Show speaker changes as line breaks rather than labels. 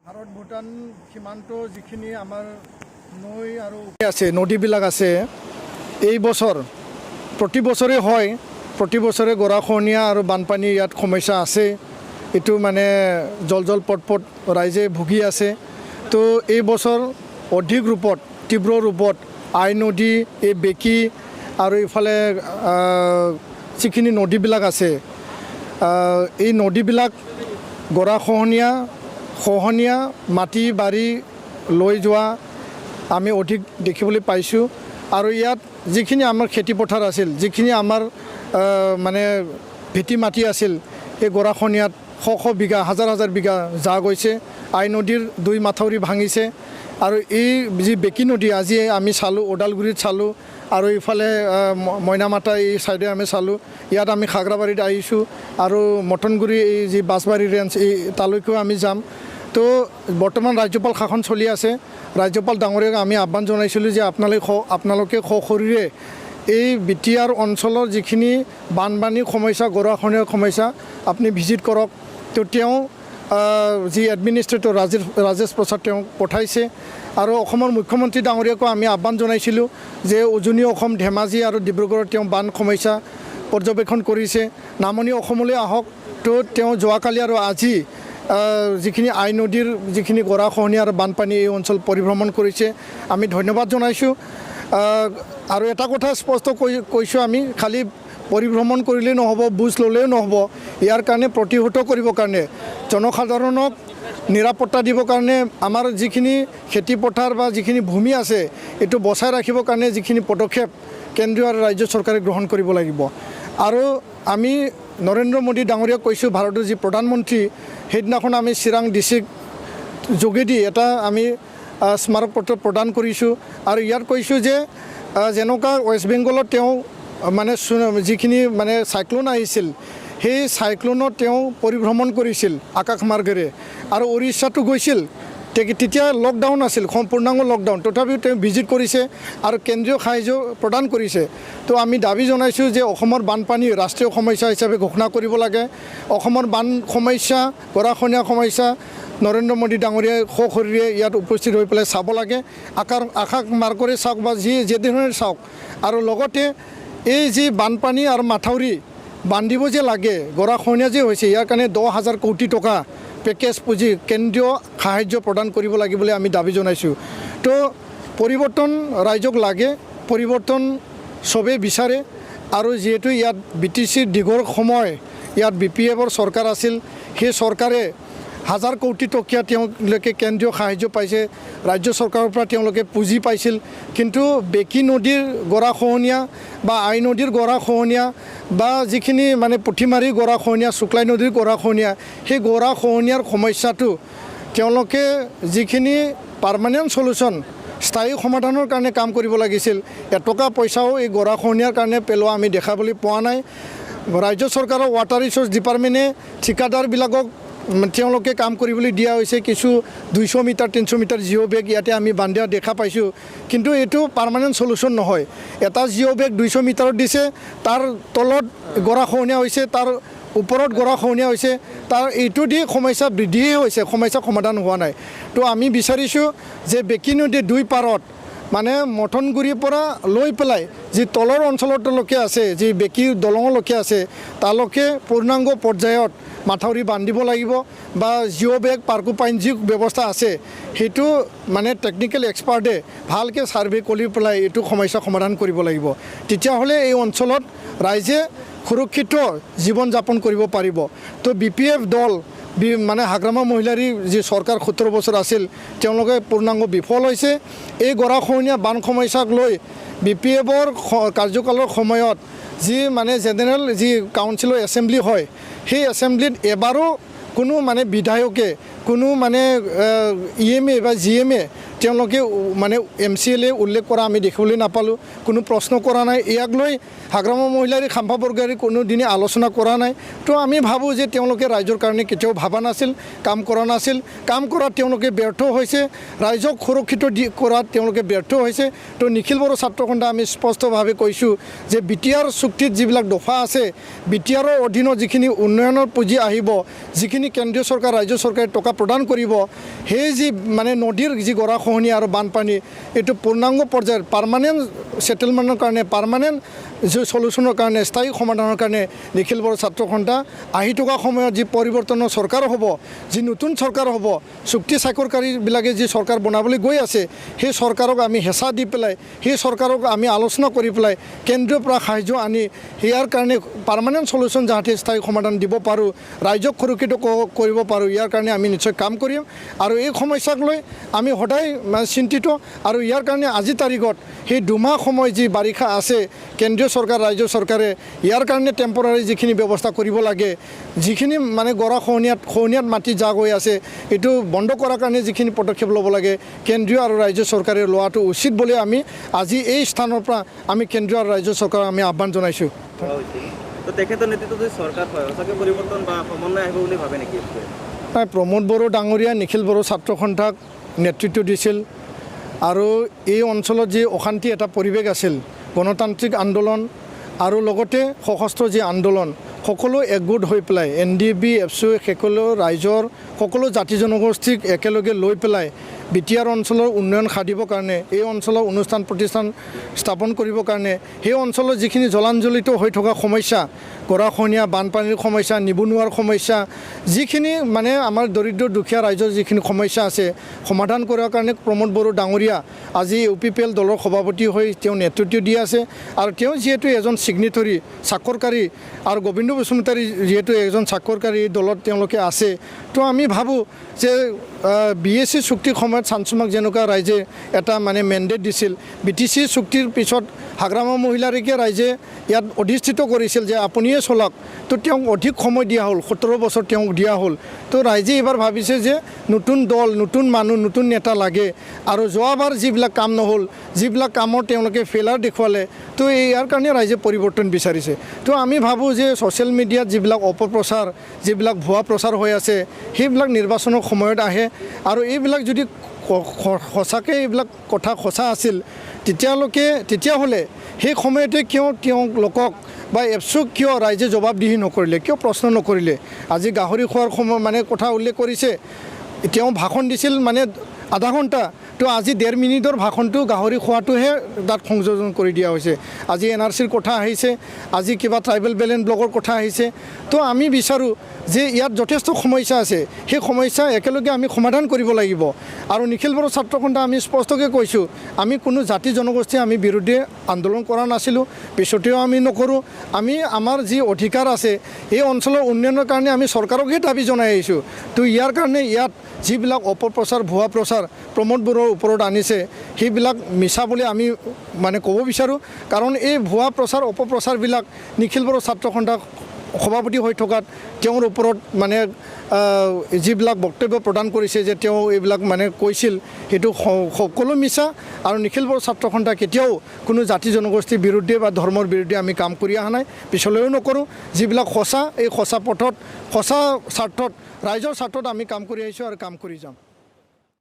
ভাৰত ভূটান সীমান্ত যিখিনি আমাৰ নৈ আৰু আছে নদীবিলাক আছে এই বছৰ প্ৰতি বছৰে হয় প্ৰতি বছৰে গৰাখহনীয়া আৰু বানপানী ইয়াত সমস্যা আছে এটো মানে জল পটপট ৰাইজে ভুগি আছে তো এই বছৰ অধিক ৰূপত তীব্ৰ ৰূপত আই নদী এই বেকি আৰু ইফালে যিখিনি নদীবিলাক আছে এই নদীবিলাক গৰাখহনীয়া মাটি বাৰী লৈ যোৱা আমি অধিক দেখিবলৈ পাইছোঁ আৰু ইয়াত যিখিনি আমাৰ খেতি পথাৰ আছিল যিখিনি আমাৰ মানে ভেটি মাটি আছিল এই গৰাখহনীয়াত শ বিঘা হাজাৰ বিঘা যা গৈছে আই নদীৰ দুই মাথাউৰি ভাঙিছে আৰু এই যি বেকি নদী আজি আমি চালোঁ ওদালগুৰিত চালোঁ আৰু ইফালে মইনামাতা এই চাইডে আমি চালোঁ ইয়াত আমি খাগৰাবাৰীত আহিছোঁ আৰু মটনগুৰি এই যি বাছবাৰী ৰেঞ্জ এই তালৈকেও আমি যাম তো বৰ্তমান ৰাজ্যপাল শাসন চলি আছে ৰাজ্যপাল ডাঙৰীয়াক আমি আহ্বান জনাইছিলোঁ যে আপোনালোকে সশৰীৰে এই বিটিআৰ অঞ্চলৰ যিখিনি বানপানীৰ সমস্যা গৰাখহনীয়াৰ সমস্যা আপুনি ভিজিট কৰক তো তেওঁ যি এডমিনিষ্ট্ৰেটৰ ৰাজেশ প্ৰসাদ তেওঁ পঠাইছে আৰু অসমৰ মুখ্যমন্ত্ৰী ডাঙৰীয়াকো আমি আহ্বান জনাইছিলোঁ যে উজনি অসম ধেমাজি আৰু ডিব্ৰুগড়ত তেওঁ বান সমস্যা পৰ্যবেক্ষণ কৰিছে নামনি অসমলৈ আহক তো তেওঁ যোৱাকালি আৰু আজি যিখিনি আই নদীৰ যিখিনি গৰাখহনীয়া আৰু বানপানী এই অঞ্চল পৰিভ্ৰমণ কৰিছে আমি ধন্যবাদ জনাইছোঁ আৰু এটা কথা স্পষ্ট কৈছোঁ আমি খালি পৰিভ্ৰমণ কৰিলেই নহ'ব বুজ ল'লেও নহ'ব ইয়াৰ কাৰণে প্ৰতিহত কৰিবৰ কাৰণে জনসাধাৰণক নিৰাপত্তা দিবৰ কাৰণে আমাৰ যিখিনি খেতি পথাৰ বা যিখিনি ভূমি আছে এইটো বচাই ৰাখিবৰ কাৰণে যিখিনি পদক্ষেপ কেন্দ্ৰীয় আৰু ৰাজ্য চৰকাৰে গ্ৰহণ কৰিব লাগিব আৰু আমি নৰেন্দ্ৰ মোদী ডাঙৰীয়াক কৈছোঁ ভাৰতৰ যি প্ৰধানমন্ত্ৰী সেইদিনাখন আমি চিৰাং ডিষ্ট্ৰিক্ট যোগেদি এটা আমি স্মাৰক পত্ৰ প্ৰদান কৰিছোঁ আৰু ইয়াত কৈছোঁ যে যেনেকুৱা ৱেষ্ট বেংগলত তেওঁ মানে যিখিনি মানে চাইক্লন আহিছিল সেই চাইক্লনত তেওঁ পৰিভ্ৰমণ কৰিছিল আকাশ মাৰ্গেৰে আৰু উৰিষ্যাতো গৈছিল তেতিয়া লকডাউন আছিল সম্পূৰ্ণাংগ লকডাউন তথাপিও তেওঁ ভিজিট কৰিছে আৰু কেন্দ্ৰীয় সাহায্য প্ৰদান কৰিছে তো আমি দাবী জনাইছোঁ যে অসমৰ বানপানী ৰাষ্ট্ৰীয় সমস্যা হিচাপে ঘোষণা কৰিব লাগে অসমৰ বান সমস্যা গৰাখহনীয়া সমস্যা নৰেন্দ্ৰ মোদী ডাঙৰীয়াই সশৰীৰে ইয়াত উপস্থিত হৈ পেলাই চাব লাগে আকাশ মাৰ্গৰে চাওক বা যি ধৰণে চাওক আৰু লগতে এই যি বানপানী আৰু মাথাউৰি বান্ধিব যে লাগে গৰাখহনীয়া যে হৈছে ইয়াৰ কাৰণে 10,000 কোটি টকা পেকেজ পুঁজি কেন্দ্ৰীয় সাহায্য প্ৰদান কৰিব লাগে বুলি আমি দাবী জনাইছোঁ তো পৰিৱৰ্তন ৰাইজক লাগে পৰিৱৰ্তন চবেই বিচাৰে আৰু যিহেতু ইয়াত BTCৰ দীঘল সময় ইয়াত BPFৰ চৰকাৰ আছিল সেই চৰকাৰে 1000 কোটি টকীয়া তেওঁলোকে কেন্দ্ৰীয় সাহায্য পাইছে ৰাজ্য চৰকাৰৰ পৰা তেওঁলোকে পুঁজি পাইছিল কিন্তু বেকি নদীৰ গৰাখহনীয়া বা আই নদীৰ গৰাখহনীয়া বা যিখিনি মানে পুঠিমাৰী গৰাখহনীয়া শুক্লাই নদীৰ গৰাখহনীয়া সেই গৰাখহনীয়াৰ সমস্যাটো তেওঁলোকে যিখিনি পাৰ্মানেণ্ট সলিউশ্যন স্থায়ী সমাধানৰ কাৰণে কাম কৰিব লাগিছিল এটকা পইচাও এই গৰাখহনীয়াৰ কাৰণে পেলোৱা আমি দেখাবলৈ পোৱা নাই ৰাজ্য চৰকাৰৰ ৱাটাৰ ৰিচোৰ্চ ডিপাৰ্টমেণ্টে ঠিকাদাৰবিলাকক তেওঁলোকে কাম কৰিবলৈ দিয়া হৈছে কিছু 200 মিটাৰ 300 মিটাৰ জিঅ' বেগ ইয়াতে আমি বান্ধিয়া দেখা পাইছোঁ কিন্তু এইটো পাৰ্মানেণ্ট সলিউশ্যন নহয় এটা জিঅ' বেগ 200 মিটাৰত দিছে তাৰ তলত গৰাখহনীয়া হৈছে তাৰ ওপৰত গৰাখহনীয়া হৈছে তাৰ এইটো দি সমস্যা বৃদ্ধিহে হৈছে সমস্যা সমাধান হোৱা নাই তো আমি বিচাৰিছোঁ যে বেকি নদী দুই পাৰত মানে মটনগুৰিৰ পৰা লৈ পেলাই যি তলৰ অঞ্চললৈকে আছে যি বেকি দলঙলৈকে আছে তালৈকে পূৰ্ণাংগ পৰ্যায়ত মাথাউৰি বান্ধিব লাগিব বা জিঅ' বেগ পাৰ্কোপাইন যি ব্যৱস্থা আছে সেইটো মানে টেকনিকেল এক্সপাৰ্টে ভালকৈ ছাৰ্ভে কৰি পেলাই এইটো সমস্যা সমাধান কৰিব লাগিব তেতিয়াহ'লে এই অঞ্চলত ৰাইজে সুৰক্ষিত জীৱন যাপন কৰিব পাৰিব তো BPF দল মানে হাগ্ৰামা মহিলাৰী যি চৰকাৰ 17 বছৰ আছিল তেওঁলোকে পূৰ্ণাংগ বিফল হৈছে এই গৰাখহনীয়া বান সমস্যাক লৈ BPFৰ কাৰ্যকালৰ সময়ত যি মানে জেনেৰেল যি কাউন্সিলৰ এছেম্বলি হয় সেই এছেম্বলিত এবাৰো কোনো মানে বিধায়কে কোনো মানে EMA বা GMA তেওঁলোকে মানে MCLA উল্লেখ কৰা আমি দেখিবলৈ নাপালোঁ, কোনো প্ৰশ্ন কৰা নাই। ইয়াক লৈ হাগ্ৰামা মহিলাৰ খাম্পা বৰগোহাঁইয়ে কোনো দিনে আলোচনা কৰা নাই। তো আমি ভাবোঁ যে তেওঁলোকে ৰাইজৰ কাৰণে কেতিয়াও ভাবা নাছিল, কাম কৰা নাছিল। কাম কৰাত তেওঁলোকে ব্যৰ্থ হৈছে, ৰাইজক সুৰক্ষিত কৰাত তেওঁলোকে ব্যৰ্থ হৈছে। তো নিখিল বড়ো ছাত্ৰ সন্থা আমি স্পষ্টভাৱে কৈছোঁ যে BTR চুক্তিত যিবিলাক দফা আছে, BTR অধীনত যিখিনি উন্নয়নৰ পুঁজি আহিব, যিখিনি কেন্দ্ৰীয় চৰকাৰ ৰাজ্য চৰকাৰে টকা প্ৰদান কৰিব, সেই যি মানে নদীৰ যি গৰাখহনীয়া আৰু বানপানী, এইটো পূৰ্ণাংগ পৰ্যায়ৰ পাৰ্মানেণ্ট ছেটেলমেণ্টৰ কাৰণে, পাৰ্মানেণ্ট সলিউশ্যনৰ কাৰণে, স্থায়ী সমাধানৰ কাৰণে নিখিল বড়ো ছাত্ৰ সন্থা আহি থকা সময়ত যি পৰিৱৰ্তনৰ চৰকাৰ হ'ব, যি নতুন চৰকাৰ হ'ব, চুক্তি চাকৰকাৰীবিলাকে যি চৰকাৰ বনাবলৈ গৈ আছে, সেই চৰকাৰক আমি হেঁচা দি পেলাই, সেই চৰকাৰক আমি আলোচনা কৰি পেলাই কেন্দ্ৰীয়ৰ পৰা সাহায্য আনি ইয়াৰ কাৰণে পাৰ্মানেণ্ট সলিউশ্যন যাতে স্থায়ী সমাধান দিব পাৰোঁ, ৰাইজক সুৰক্ষিত কৰিব পাৰোঁ, ইয়াৰ কাৰণে আমি নিশ্চয় কাম কৰিম। আৰু এই সমস্যাক লৈ আমি সদায় চিন্তিত। আৰু ইয়াৰ কাৰণে আজিৰ তাৰিখত সেই 2 মাহ সময় যি বাৰিষা আছে, কেন্দ্ৰীয় চৰকাৰ ৰাজ্য চৰকাৰে ইয়াৰ কাৰণে টেম্পৰাৰী যিখিনি ব্যৱস্থা কৰিব লাগে, যিখিনি মানে খহনীয়াত মাটি জাগ হৈ আছে, এইটো বন্ধ কৰাৰ কাৰণে যিখিনি পদক্ষেপ ল'ব লাগে কেন্দ্ৰীয় আৰু ৰাজ্য চৰকাৰে লোৱাটো উচিত বুলি আমি আজি এই স্থানৰ পৰা আমি কেন্দ্ৰীয় আৰু ৰাজ্য চৰকাৰক আমি আহ্বান জনাইছোঁ।
তো তেখেতৰ নেতৃত্বত যদি চৰকাৰ হয়, সঁচাকৈ পৰিৱৰ্তন বা সমন্বয় আহিব বুলি ভাবে নেকি?
প্ৰমোদ বড়ো ডাঙৰীয়া নিখিল বড়ো ছাত্ৰ সন্থাক নেতৃত্ব দিছিল। আৰু এই অঞ্চলত যি অশান্তি এটা পৰিৱেশ আছিল, গণতান্ত্ৰিক আন্দোলন আৰু লগতে সশস্ত্ৰ যি আন্দোলন, সকলো একগোট হৈ পেলাই NDB ABSU সকলো ৰাইজৰ সকলো জাতি জনগোষ্ঠীক একেলগে লৈ পেলাই BTR অঞ্চলৰ উন্নয়ন সাধিবৰ কাৰণে, এই অঞ্চলৰ অনুষ্ঠান প্ৰতিষ্ঠান স্থাপন কৰিবৰ কাৰণে, সেই অঞ্চলত যিখিনি জলাঞ্জলিত হৈ থকা সমস্যা, গৰাখহনীয়া, বানপানীৰ সমস্যা, নিবনুৱাৰ সমস্যা, যিখিনি মানে আমাৰ দৰিদ্ৰ দুখীয়া ৰাইজৰ যিখিনি সমস্যা আছে, সমাধান কৰাৰ কাৰণে প্ৰমোদ বড়ো ডাঙৰীয়া আজি UPPL দলৰ সভাপতি হৈ তেওঁ নেতৃত্ব দি আছে। আৰু তেওঁ যিহেতু এজন ছিগনেটৰী স্বাক্ষৰকাৰী আৰু গোবিন্দ বসুমতাৰী যিহেতু এজন স্বাক্ষৰকাৰী দলত তেওঁলোকে আছে, তো আমি ভাবোঁ যে BSc চুক্তিৰ সময়ত চানচুমাক যেনেকুৱা ৰাইজে এটা মানে মেণ্ডেট দিছিল, BTC চুক্তিৰ পিছত হাগ্ৰামা মহিলাৰীকে ৰাইজে ইয়াত অধিষ্ঠিত কৰিছিল যে আপুনিয়ে চলাওক। তো তেওঁক অধিক সময় দিয়া হ'ল, 17 বছৰ তেওঁক দিয়া হ'ল। তো ৰাইজে এইবাৰ ভাবিছে যে নতুন দল, নতুন মানুহ, নতুন নেতা লাগে। আৰু যোৱাবাৰ যিবিলাক কাম নহ'ল, যিবিলাক কামৰ তেওঁলোকে ফেইলাৰ দেখুৱালে, তো ইয়াৰ কাৰণে ৰাইজে পৰিৱৰ্তন বিচাৰিছে। তো আমি ভাবোঁ যে ছ'চিয়েল মিডিয়াত যিবিলাক অপপ্ৰচাৰ, যিবিলাক ভুৱা প্ৰচাৰ হৈ আছে, সেইবিলাক নিৰ্বাচনৰ সময়ত আহে। আৰু এইবিলাক যদি সঁচাকৈ এইবিলাক কথা সঁচা আছিল, তেতিয়াহ'লে সেই সময়তে কিয় তেওঁলোকক বা ABSUক কিয় ৰাইজে জবাবদিহি নকৰিলে, কিয় প্ৰশ্ন নকৰিলে? আজি গাহৰি খোৱাৰ সময় মানে কথা উল্লেখ কৰিছে, তেওঁ ভাষণ দিছিল মানে আধা ঘণ্টা, তো আজি 1.5 মিনিটৰ ভাষণটো গাহৰি খোৱাটোহে তাত সংযোজন কৰি দিয়া হৈছে। আজি NRCৰ কথা আহিছে, আজি কিবা ট্ৰাইবেল বেলেঞ্চ ব্লকৰ কথা আহিছে। তো আমি বিচাৰোঁ যে ইয়াত যথেষ্ট সমস্যা আছে, সেই সমস্যা একেলগে আমি সমাধান কৰিব লাগিব। আৰু নিখিল বড়ো ছাত্ৰ সন্থা আমি স্পষ্টকৈ কৈছোঁ, আমি কোনো জাতি জনগোষ্ঠী আমি বিৰুদ্ধে আন্দোলন কৰা নাছিলোঁ, পিছতেও আমি নকৰোঁ। আমি আমাৰ যি অধিকাৰ আছে, এই অঞ্চলৰ উন্নয়নৰ কাৰণে আমি চৰকাৰকহে দাবী জনাই আহিছোঁ। তো ইয়াৰ কাৰণে ইয়াত যিবিলাক অপপ্ৰচাৰ, ভুৱা প্ৰচাৰ প্ৰমোদ বড়োৰ ওপৰত আনিছে, সেইবিলাক মিছা বুলি আমি মানে ক'ব বিচাৰোঁ। কাৰণ এই ভুৱা প্ৰচাৰ, অপপ্ৰচাৰবিলাক নিখিল বড়ো ছাত্ৰ সন্থা সভাপতি হৈ থকাত তেওঁৰ ওপৰত মানে যিবিলাক বক্তব্য প্ৰদান কৰিছে যে তেওঁ এইবিলাক মানে কৈছিল, সেইটো সকলো মিছা। আৰু নিখিল বড়ো ছাত্ৰ সন্থা কেতিয়াও কোনো জাতি জনগোষ্ঠীৰ বিৰুদ্ধে বা ধৰ্মৰ বিৰুদ্ধে আমি কাম কৰি অহা নাই, পিছলৈও নকৰোঁ। যিবিলাক সঁচা, এই সঁচা পথত, সঁচা স্বাৰ্থত, ৰাইজৰ স্বাৰ্থত আমি কাম কৰি আহিছোঁ আৰু কাম কৰি যাম।